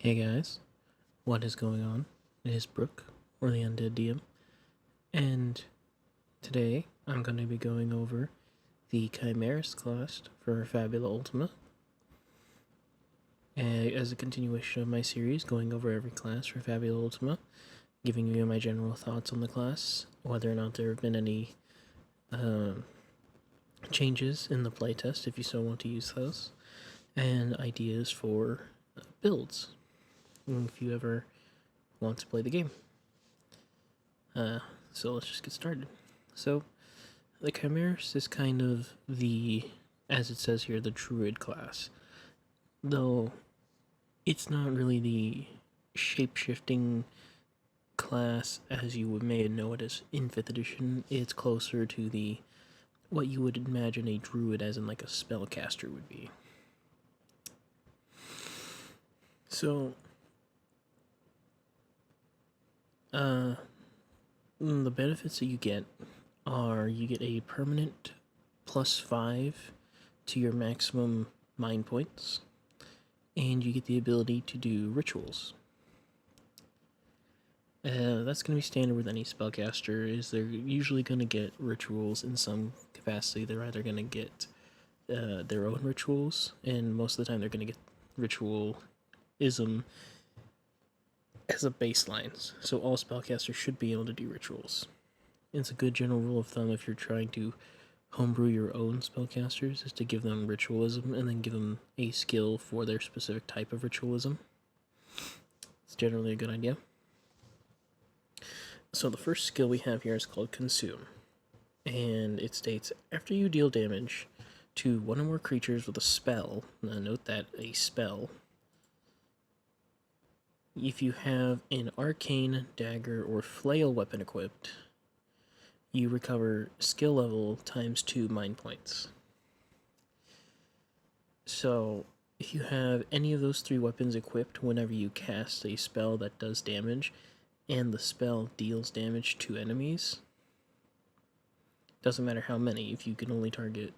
Hey guys, what is going on? It is Brooke, or the Undead DM, and today I'm going to be going over the Chimerist class for Fabula Ultima, as a continuation of my series, going over every class for Fabula Ultima, giving you my general thoughts on the class, whether or not there have been any changes in the playtest, if you so want to use those, and ideas for builds, if you ever want to play the game. So let's just get started. So, the Chimerist is kind of the, as it says here, the Druid class. Though, it's not really the shape-shifting class as you may know it as in 5th edition. It's closer to the, what you would imagine a Druid as in like a spellcaster would be. So, the benefits that you get are you get a permanent +5 to your maximum mind points, and you get the ability to do rituals. That's going to be standard with any spellcaster, is they're usually going to get rituals in some capacity. They're either going to get their own rituals, and most of the time they're going to get ritualism as a baseline. So all spellcasters should be able to do rituals. It's a good general rule of thumb if you're trying to homebrew your own spellcasters, is to give them ritualism and then give them a skill for their specific type of ritualism. It's generally a good idea. So the first skill we have here is called Consume, and it states, after you deal damage to one or more creatures with a spell, note that a spell, if you have an arcane, dagger, or flail weapon equipped, you recover skill level ×2 mind points. So, if you have any of those 3 weapons equipped whenever you cast a spell that does damage, and the spell deals damage to enemies, doesn't matter how many, if you can only target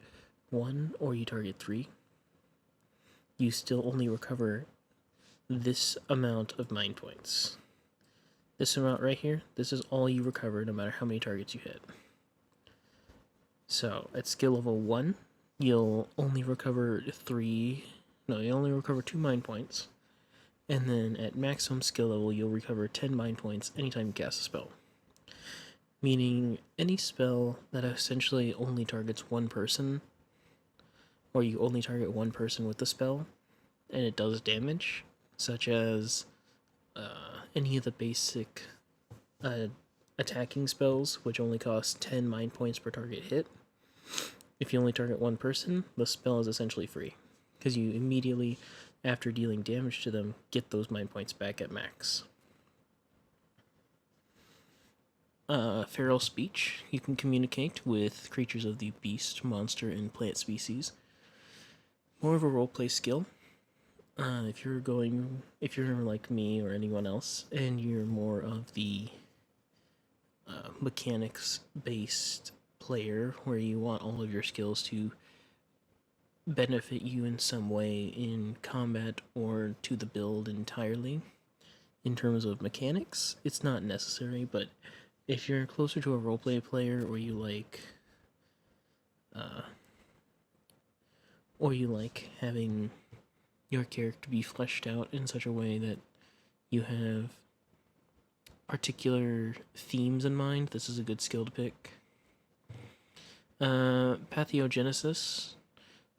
1 or you target 3, you still only recover this amount of mind points. This amount right here, this is all you recover no matter how many targets you hit. So, at skill level 1, you'll only recover 2 mind points. And then at maximum skill level, you'll recover 10 mind points anytime you cast a spell. Meaning, any spell that essentially only targets one person, or you only target one person with the spell, and it does damage, such as any of the basic attacking spells, which only cost 10 mind points per target hit. If you only target one person, the spell is essentially free, because you immediately, after dealing damage to them, get those mind points back at max. Feral Speech. You can communicate with creatures of the beast, monster, and plant species. More of a roleplay skill. If you're like me or anyone else, and you're more of the mechanics-based player, where you want all of your skills to benefit you in some way in combat or to the build entirely, in terms of mechanics, it's not necessary, but if you're closer to a roleplay player, or you like having your character be fleshed out in such a way that you have particular themes in mind, this is a good skill to pick. Pathogenesis.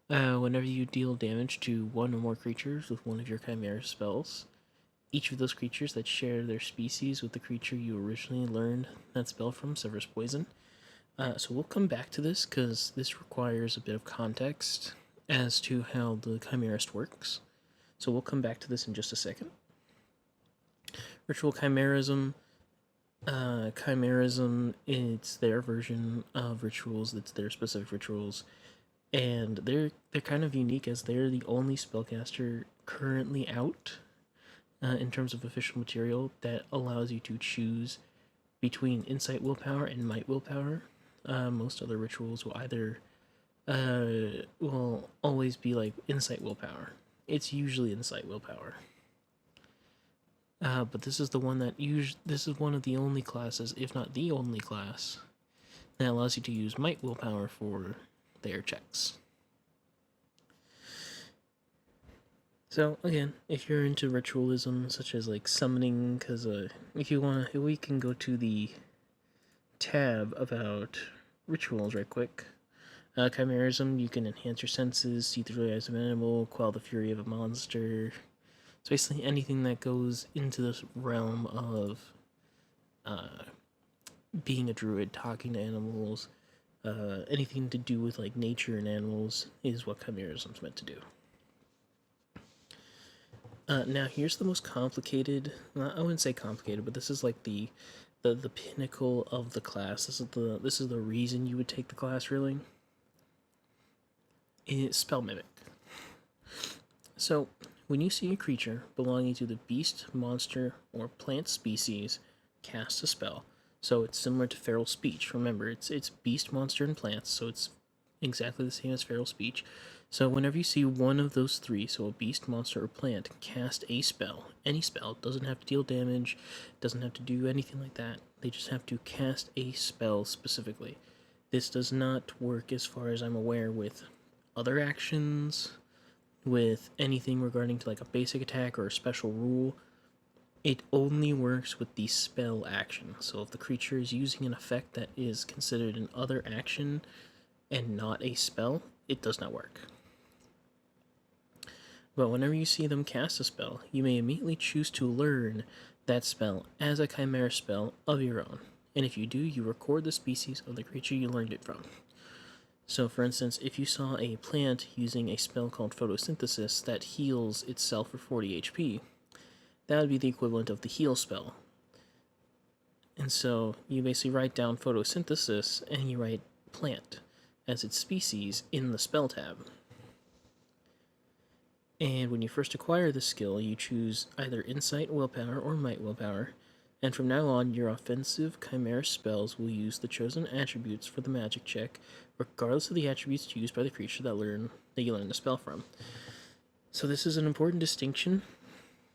Whenever you deal damage to one or more creatures with one of your Chimera spells, each of those creatures that share their species with the creature you originally learned that spell from suffers poison. So we'll come back to this, because this requires a bit of context as to how the Chimerist works. So we'll come back to this in just a second. Ritual Chimerism. Chimerism, it's their version of rituals, it's their specific rituals, and they're kind of unique, as they're the only spellcaster currently out in terms of official material that allows you to choose between Insight Willpower and Might Willpower. Most other rituals will either will always be like Insight Willpower. It's usually Insight Willpower. But this is the one that this is one of the only classes, if not the only class, that allows you to use might willpower for their checks. So again, if you're into ritualism, such as like summoning, because if you want, we can go to the tab about rituals right quick. Chimerism, you can enhance your senses, see through the eyes of an animal, quell the fury of a monster. It's basically anything that goes into this realm of being a druid, talking to animals, anything to do with like nature and animals is what Chimerism's meant to do. Now here's the most complicated. I wouldn't say complicated, but this is like the pinnacle of the class. This is the reason you would take the class, really. It's spell mimic. So when you see a creature belonging to the beast, monster, or plant species cast a spell, so it's similar to feral speech. Remember, it's beast, monster, and plants, so it's exactly the same as feral speech. So whenever you see one of those three, so a beast, monster, or plant, cast a spell, any spell, doesn't have to deal damage, doesn't have to do anything like that. They just have to cast a spell specifically. This does not work, as far as I'm aware, with other actions, with anything regarding to like a basic attack or a special rule. It only works with the spell action. So if the creature is using an effect that is considered an other action and not a spell, it does not work. But whenever you see them cast a spell, you may immediately choose to learn that spell as a chimera spell of your own. And if you do, you record the species of the creature you learned it from. So for instance, if you saw a plant using a spell called photosynthesis that heals itself for 40 HP, that would be the equivalent of the heal spell. And so you basically write down photosynthesis and you write plant as its species in the spell tab. And when you first acquire the skill, you choose either Insight Willpower or Might Willpower, and from now on, your offensive Chimera spells will use the chosen attributes for the magic check, regardless of the attributes used by the creature that you learn the spell from. So this is an important distinction,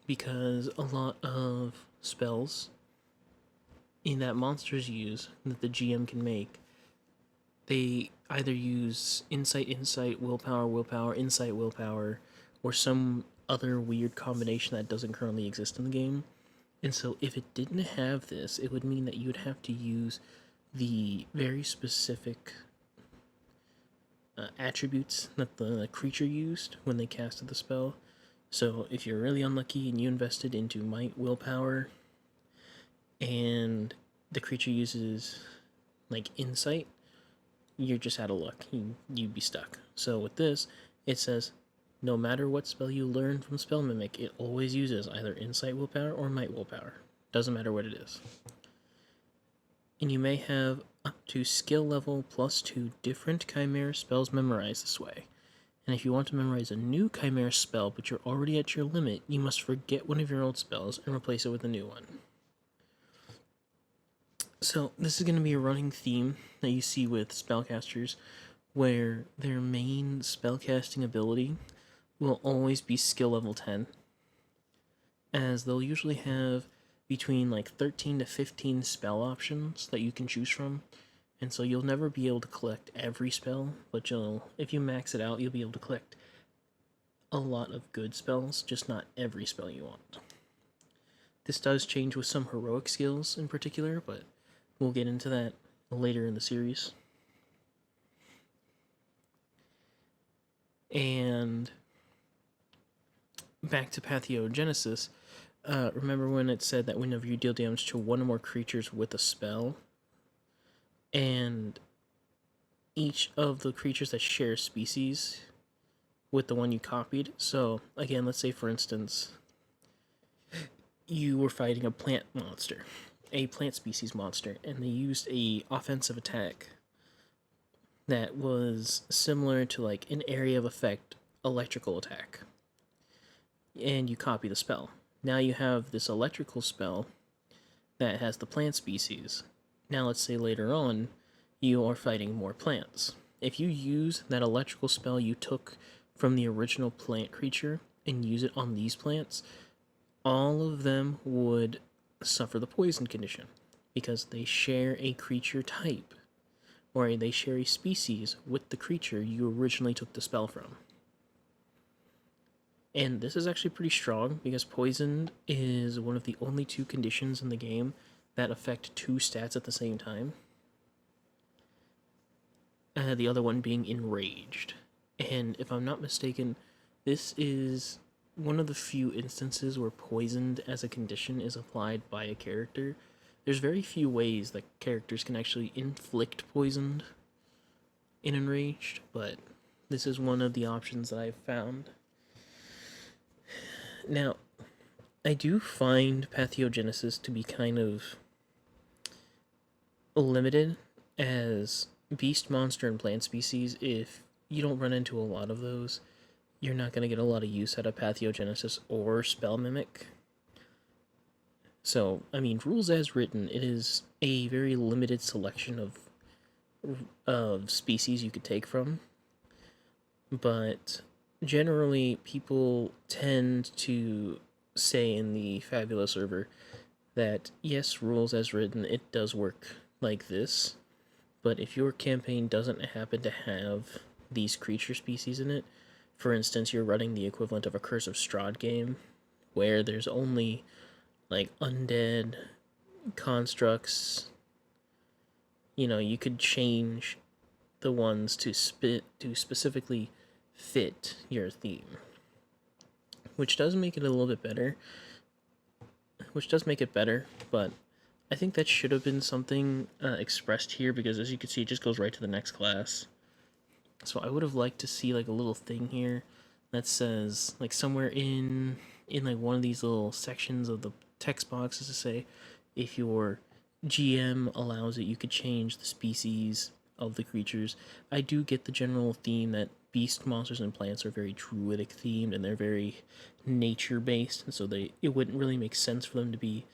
because a lot of spells that monsters use, that the GM can make, they either use Insight, Willpower, Insight, Willpower, or some other weird combination that doesn't currently exist in the game. And so if it didn't have this, it would mean that you would have to use the very specific attributes that the creature used when they casted the spell. So if you're really unlucky and you invested into Might Willpower and the creature uses like Insight, you're just out of luck. You'd be stuck. So with this, it says no matter what spell you learn from Spell Mimic, it always uses either Insight Willpower or Might Willpower. Doesn't matter what it is. And you may have up to skill level +2 different Chimera spells memorized this way. And if you want to memorize a new Chimera spell but you're already at your limit, you must forget one of your old spells and replace it with a new one. So this is going to be a running theme that you see with spellcasters, where their main spellcasting ability will always be skill level 10, as they'll usually have between like 13 to 15 spell options that you can choose from, and so you'll never be able to collect every spell, but if you max it out, you'll be able to collect a lot of good spells, just not every spell you want. This does change with some heroic skills in particular, but we'll get into that later in the series. And back to Pathogenesis, remember when it said that whenever you deal damage to one or more creatures with a spell, and each of the creatures that share species with the one you copied, so again, let's say for instance, you were fighting a plant monster, a plant species monster, and they used a offensive attack that was similar to like an area of effect electrical attack, and you copy the spell. Now you have this electrical spell that has the plant species. Now let's say later on you are fighting more plants. If you use that electrical spell you took from the original plant creature and use it on these plants, all of them would suffer the poison condition because they share a creature type, or they share a species with the creature you originally took the spell from. And this is actually pretty strong because poisoned is one of the only two conditions in the game that affect two stats at the same time. The other one being enraged. And if I'm not mistaken, this is one of the few instances where poisoned as a condition is applied by a character. There's very few ways that characters can actually inflict poisoned in enraged, but this is one of the options that I've found. Now, I do find pathogenesis to be kind of limited as beast, monster, and plant species. If you don't run into a lot of those, you're not going to get a lot of use out of pathogenesis or spell mimic. So, I mean, rules as written, it is a very limited selection of species you could take from, but generally people tend to say in the Fabula server that yes, rules as written, it does work like this, but if your campaign doesn't happen to have these creature species in it, for instance, you're running the equivalent of a Curse of Strahd game, where there's only like undead constructs, you could change the ones to specifically fit your theme, which does make it a little bit better. Which does make it better, but I think that should have been something expressed here because, as you can see, it just goes right to the next class. So I would have liked to see like a little thing here that says like somewhere in like one of these little sections of the text boxes to say if your GM allows it, you could change the species of the creatures. I do get the general theme that beast, monsters, and plants are very druidic themed and they're very nature based, and so it wouldn't really make sense for them to be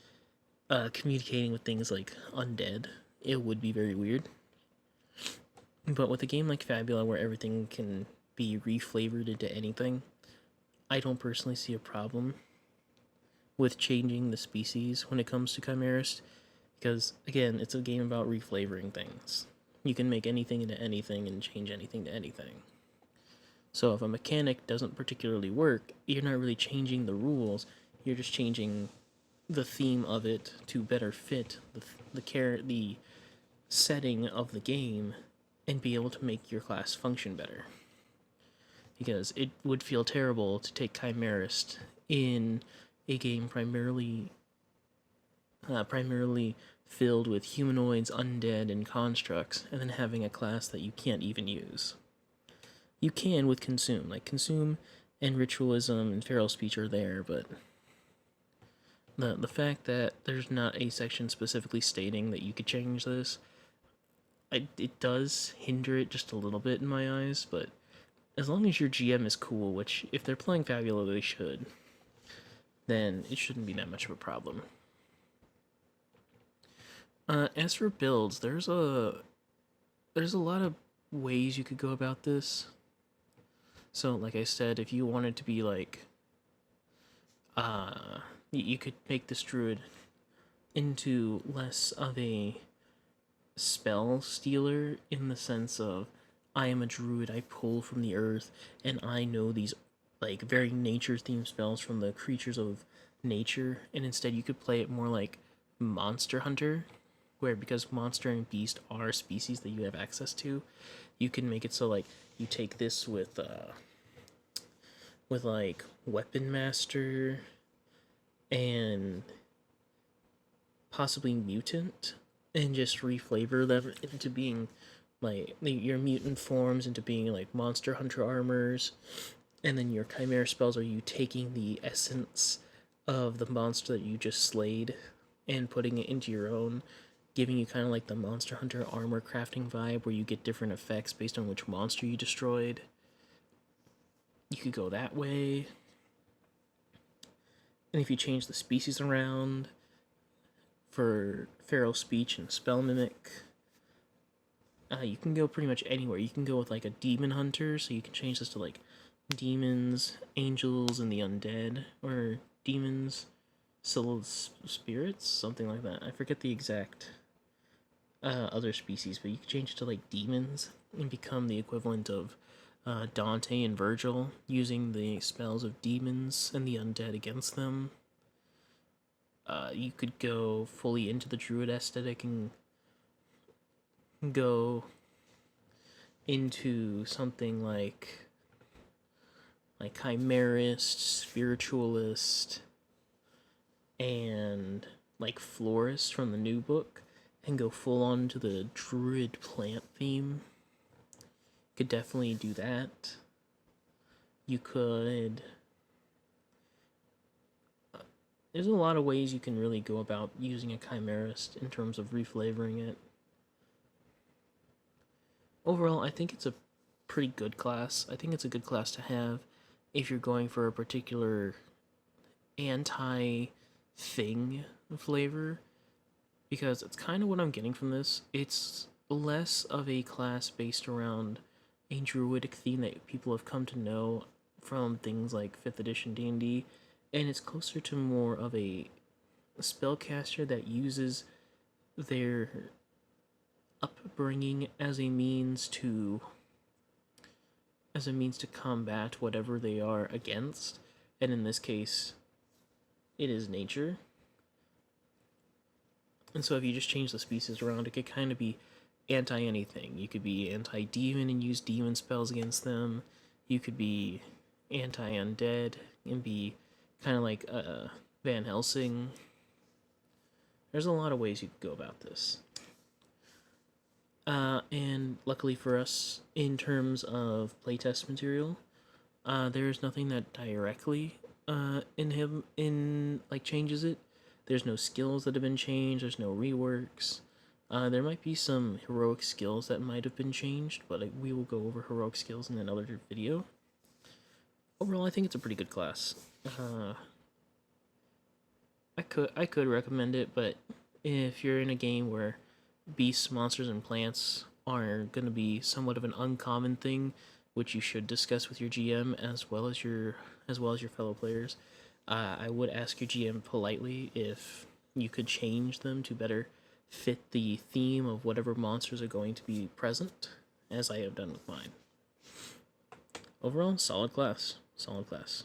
communicating with things like undead. It would be very weird. But with a game like Fabula where everything can be reflavored into anything, I don't personally see a problem with changing the species when it comes to Chimerist, because again, it's a game about reflavoring things. You can make anything into anything and change anything to anything. So if a mechanic doesn't particularly work, you're not really changing the rules, you're just changing the theme of it to better fit the setting of the game and be able to make your class function better. Because it would feel terrible to take Chimerist in a game primarily filled with humanoids, undead, and constructs, and then having a class that you can't even use. You can with Consume. Like, Consume and Ritualism and Feral Speech are there, but the fact that there's not a section specifically stating that you could change this, it does hinder it just a little bit in my eyes, but as long as your GM is cool, which if they're playing Fabula they should, then it shouldn't be that much of a problem. As for builds, there's a lot of ways you could go about this. So, like I said, if you wanted to be like, you could make this druid into less of a spell stealer in the sense of, I am a druid, I pull from the earth, and I know these like very nature themed spells from the creatures of nature, and instead you could play it more like Monster Hunter, where because monster and beast are species that you have access to, you can make it so like you take this with like Weapon Master and possibly Mutant, and just reflavor them into being like your mutant forms into being like Monster Hunter armors, and then your Chimera spells are you taking the essence of the monster that you just slayed and putting it into your own, giving you kind of like the Monster Hunter armor crafting vibe where you get different effects based on which monster you destroyed. You could go that way. And if you change the species around for Feral Speech and Spell Mimic, you can go pretty much anywhere. You can go with like a Demon Hunter, so you can change this to like demons, angels, and the undead, or demons, spirits, something like that. I forget the exact other species, but you can change it to like demons and become the equivalent of Dante and Virgil, using the spells of demons and the undead against them. You could go fully into the druid aesthetic and go into something like Chimerist, Spiritualist, and like Florist from the new book, and go full on to the druid plant theme. Could definitely do that. You could. There's a lot of ways you can really go about using a Chimerist in terms of reflavoring it. Overall, I think it's a pretty good class. I think it's a good class to have if you're going for a particular anti-thing flavor, because it's kind of what I'm getting from this. It's less of a class based around a druidic theme that people have come to know from things like 5th edition D&D, and it's closer to more of a spellcaster that uses their upbringing as a means to combat whatever they are against, and in this case it is nature. And so if you just change the species around, it could kind of be anti-anything. You could be anti-demon and use demon spells against them. You could be anti-undead and be kind of like Van Helsing. There's a lot of ways you could go about this. And luckily for us, in terms of playtest material, there's nothing that directly changes it. There's no skills that have been changed. There's no reworks. There might be some heroic skills that might have been changed, but we will go over heroic skills in another video. Overall, I think it's a pretty good class. I could recommend it, but if you're in a game where beasts, monsters, and plants are going to be somewhat of an uncommon thing, which you should discuss with your GM as well as your fellow players, I would ask your GM politely if you could change them to better fit the theme of whatever monsters are going to be present, as I have done with mine. Overall, solid class. Solid class.